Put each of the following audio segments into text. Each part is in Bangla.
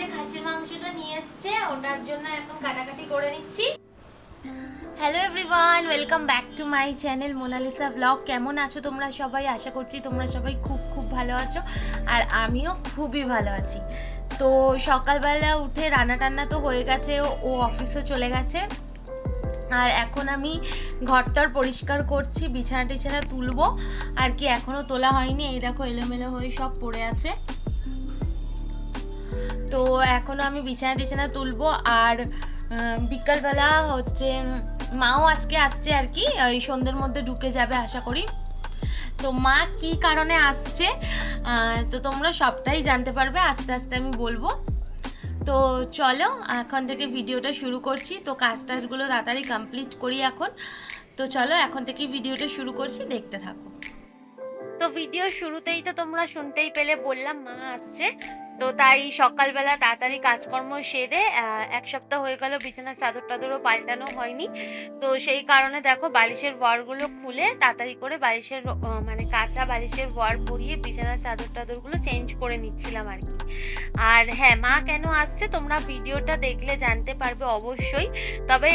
যে খাসির মাংসটা নিয়ে এসেছে ওটার জন্য এখন কাটাকাটি করে নিচ্ছি। Hello everyone, welcome back to my channel Monalisa blog. কেমন আছো তোমরা সবাই? আশা করছি তোমরা সবাই খুব খুব ভালো আছো, আর আমিও খুবই ভালো আছি। তো সকালবেলা উঠে রান্না টান্না তো হয়ে গেছে, ও অফিসে চলে গেছে, আর এখন আমি ঘরটার পরিষ্কার করছি, বিছানা টিছানা তুলবো আর কি, এখনও তোলা হয়নি। এই দেখো এলোমেলো হয়ে সব পড়ে আছে, তো এখনও আমি বিছানা টিছানা তুলবো। আর বিকালবেলা হচ্ছে মাও আজকে আসছে আর কি, ওই সন্ধ্যের মধ্যে ঢুকে যাবে আশা করি। তো মা কি কারণে আসছে তো তোমরা সবটাই জানতে পারবে, আস্তে আস্তে আমি বলবো। তো চলো এখন থেকে ভিডিওটা শুরু করছি। তো কাজ টাজগুলো তাড়াতাড়ি কমপ্লিট করি এখন। তো চলো এখন থেকে ভিডিওটা শুরু করছি, দেখতে থাকো। তো ভিডিও শুরুতেই তো তোমরা শুনতেই পেলে, বললাম মা আসছে। তো তাই সকালবেলা তাড়াতাড়ি কাজকর্ম সেরে, এক সপ্তাহ হয়ে গেল বিছানার চাদর টাদরও পাল্টানো হয়নি, তো সেই কারণে দেখো বালিশের ওয়ারগুলো খুলে তাড়াতাড়ি করে বালিশের মানে কাঁচা বালিশের ওয়ার পরিয়ে বিছানার চাদর টাদরগুলো চেঞ্জ করে নিচ্ছিলাম আর কি। আর হ্যাঁ, মা কেন আসছে তোমরা ভিডিওটা দেখলে জানতে পারবে অবশ্যই, তবে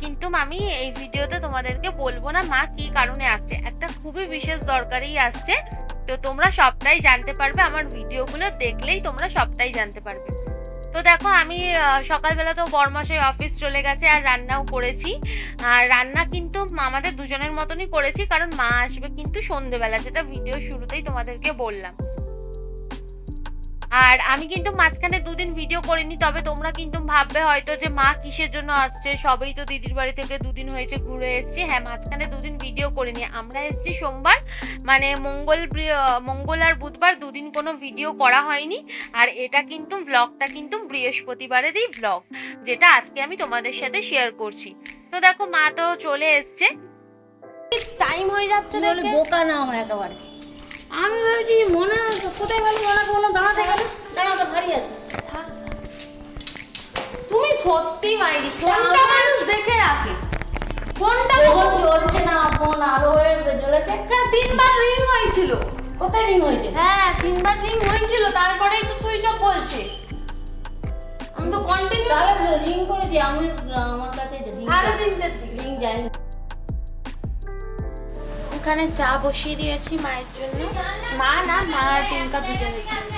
কিন্তু আমি এই ভিডিওতে তোমাদেরকে বলবো না মা কি কারণে আসছে, একটা খুবই বিশেষ দরকারেই আসছে। তো তোমরা সবটাই জানতে পারবে, আমার ভিডিওগুলো দেখলেই তোমরা সবটাই জানতে পারবে। তো দেখো আমি সকালবেলা তো বরমশাই অফিস চলে গেছে, আর রান্নাও করেছি। আর রান্না কিন্তু আমাদের দুজনের মতনই করেছি, কারণ মা আসবে কিন্তু সন্ধেবেলা, যেটা ভিডিও শুরুতেই তোমাদেরকে বললাম। আর আমি কিন্তু মাঝখানে দুদিন ভিডিও করিনি, তবে তোমরা কিন্তু ভাববে হয়তো যে মা কিসের জন্য আসছে, সবেই তো দিদির বাড়ি থেকে দুদিন হয়েছে ঘুরে এসেছি। হ্যাঁ, মাঝখানে দুদিন ভিডিও করিনি, আমরা এসেছি সোমবার, মানে মঙ্গল আর বুধবার দুদিন কোনো ভিডিও করা হয়নি। আর এটা কিন্তু ব্লগটা কিন্তু বৃহস্পতিবারেরই ব্লগ, যেটা আজকে আমি তোমাদের সাথে শেয়ার করছি। তো দেখো মা তো চলে এসছে, টাইম হয়ে যাচ্ছে, বোকা না আমার একেবারে। আমি ভাবছি মনে কোথায় গেল, মনে দাঁড়াতে গেল, দাঁড়াতে ভারী আছে। তুমি সত্যি মাইরি, ফোনটা মানুষ দেখে রাখে, ফোনটা জ্বলছে না, ফোন আলো হয়ে জ্বলেছে। 3বার রিং হয়েছিল। কোথায় রিং হয়েছে? হ্যাঁ 3বার রিং হয়েছিল, তারপরেই তো সুইচ অফ বলছে। আমি তো কন্টিনিউ তাহলে রিং করেছি আমি, আমার কাছে 3:30 রিং যায়নি। ওখানে চা বসিয়ে দিয়েছি মায়ের জন্য, মা আর পিঙ্কা দুজনের জন্য।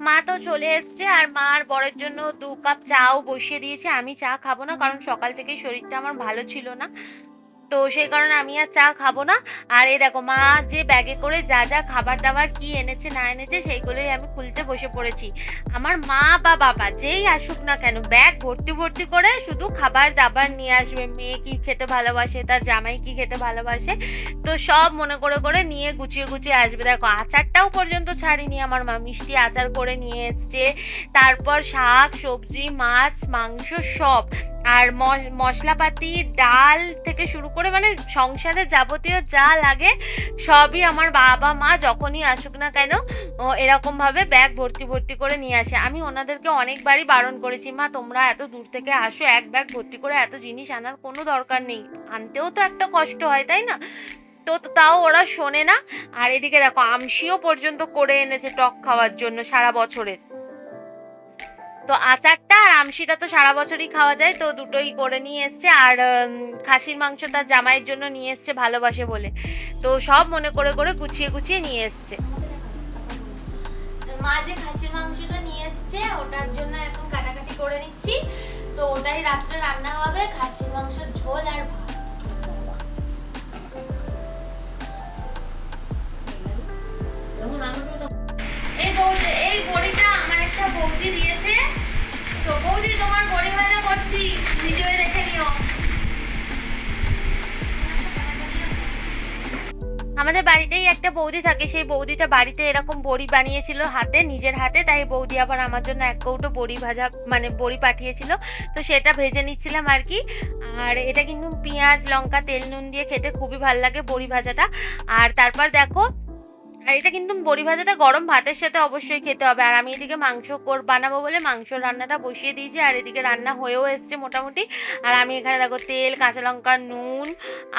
মা তো চলে এসছে, আর মা আর বরের জন্য 2 কাপ চাও বসিয়ে দিয়েছে। আমি চা খাবো না, কারণ সকাল থেকেই শরীরটা আমার ভালো ছিল না, তো সেই কারণে আমি আর চা খাবো না। আর এই দেখো মা যে ব্যাগে করে যা যা খাবার দাবার কি এনেছে না এনেছে সেইগুলোই আমি খুলতে বসে পড়েছি। আমার মা বা বাবা যেই আসুক না কেন, ব্যাগ ভর্তি ভর্তি করে শুধু খাবার দাবার নিয়ে আসবে। মেয়ে কি খেতে ভালোবাসে, তার জামাই কি খেতে ভালোবাসে, তো সব মনে করে করে নিয়ে গুছিয়ে গুছিয়ে আসবে। দেখো আচারটাও পর্যন্ত ছাড়িনি আমার মা, মিষ্টি আচার করে নিয়ে এসছে, তারপর শাক সবজি মাছ মাংস সব, আর মশলাপাতি ডাল থেকে শুরু করে মানে সংসারে যাবতীয় যা লাগে সবই আমার বাবা মা যখনই আসুক না কেন এরকম ভাবে ব্যাগ ভর্তি ভর্তি করে নিয়ে আসে। আমি ওনাদেরকে অনেকবারই বারণ করেছি, মা তোমরা এত দূর থেকে আসো, এক ব্যাগ ভর্তি করে এত জিনিস আনার কোনো দরকার নেই, আনতেও তো একটা কষ্ট হয় তাই না। তো তাও ওরা শোনে না। আর এদিকে দেখো আমশিও পর্যন্ত করে এনেছে টক খাওয়ার জন্য সারা বছরের। তো আচারটা আর আমশিটা তো সারা বছরই খাওয়া যায়, তো দুটোই করে নিয়ে এসছে। আর খাসির মাংস তার জামাইয়ের জন্য নিয়ে এসছে ভালোবাসে বলে, তো সব মনে করে করে গুছিয়ে গুছিয়ে নিয়ে এসছে। মা যে খাসির মাংসটা নিয়ে এসছে ওটার জন্য এখন কাটাকাটি করে নিচ্ছি, তো ওটাই রাত্রে রান্না হবে, খাসির মাংসের ঝোল আর ভাত। এই বড়িটা আমার একটা বৌদি দিয়েছে, তো বৌদি তোমার বড়ি ভাজা করছি, ভিডিও দেখে নিও। আমাদের বাড়িতেই একটা বৌদি থাকে, সেই বৌদিটা বাড়িতে এরকম বড়ি বানিয়েছিল হাতে, নিজের হাতে, তাই বৌদি আবার আমার জন্য 1 কৌটো বড়ি ভাজা মানে বড়ি পাঠিয়েছিল, তো সেটা ভেজে নিচ্ছিলাম আর কি। আর এটা কিন্তু পেঁয়াজ লঙ্কা তেল নুন দিয়ে খেতে খুবই ভালো লাগে বড়ি ভাজাটা। আর তারপর দেখো আর এটা কিন্তু বড়ি ভাজাটা গরম ভাতের সাথে অবশ্যই খেতে হবে। আর আমি এদিকে মাংস বানাবো বলে মাংসর রান্নাটা বসিয়ে দিয়েছি, আর এদিকে রান্না হয়েও এসছে মোটামুটি। আর আমি এখানে দেখো তেল, কাঁচা লঙ্কা, নুন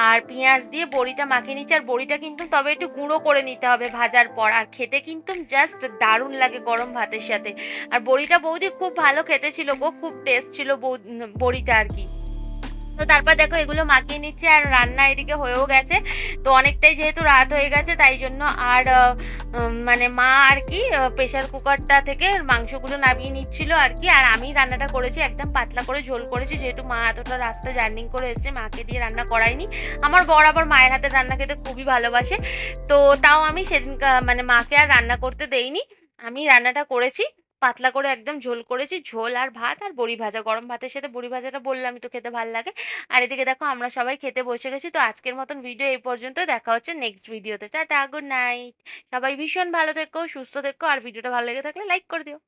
আর পেঁয়াজ দিয়ে বড়িটা মাখিয়ে নিচ্ছি। আর বড়িটা কিন্তু তবে একটু গুঁড়ো করে নিতে হবে ভাজার পর, আর খেতে কিন্তু জাস্ট দারুণ লাগে গরম ভাতের সাথে। আর বড়িটা বৌদি খুব ভালো খেতে ছিল গো, খুব টেস্ট ছিল বড়িটা আর কি। তো তারপর দেখো এগুলো মাখিয়ে নিচ্ছে, আর রান্না এদিকে হয়েও গেছে। তো অনেকটাই যেহেতু রাত হয়ে গেছে তাই জন্য আর মানে মা আর কি প্রেশার কুকারটা থেকে মাংসগুলো নামিয়ে নিচ্ছিল আর কি। আর আমি রান্নাটা করেছি একদম পাতলা করে ঝোল করেছি, যেহেতু মা এতটা রাস্তা জার্নি করে এসেছে, মাকে দিয়ে রান্না করাইনি। আমার বর আবার মায়ের হাতের রান্না খেতে খুবই ভালোবাসে, তো তাও আমি সেদিন মানে মাকে আর রান্না করতে দেইনি, আমি রান্নাটা করেছি। পাতলা করে একদম ঝোল করেছি, ঝোল আর ভাত আর বড়ি ভাজা, গরম ভাতের সাথে বড়ি ভাজাটা বললামই তো খেতে ভালো লাগে। আর এদিকে দেখো আমরা সবাই খেতে বসে গেছি। তো আজকের মতন ভিডিও এই পর্যন্ত, দেখা হচ্ছে নেক্সট ভিডিওতে। Tata, good night. সবাই ভীষণ ভালো থেকো, সুস্থ থেকো, আর ভিডিওটা ভালো লেগে থাকলে লাইক করে দিও।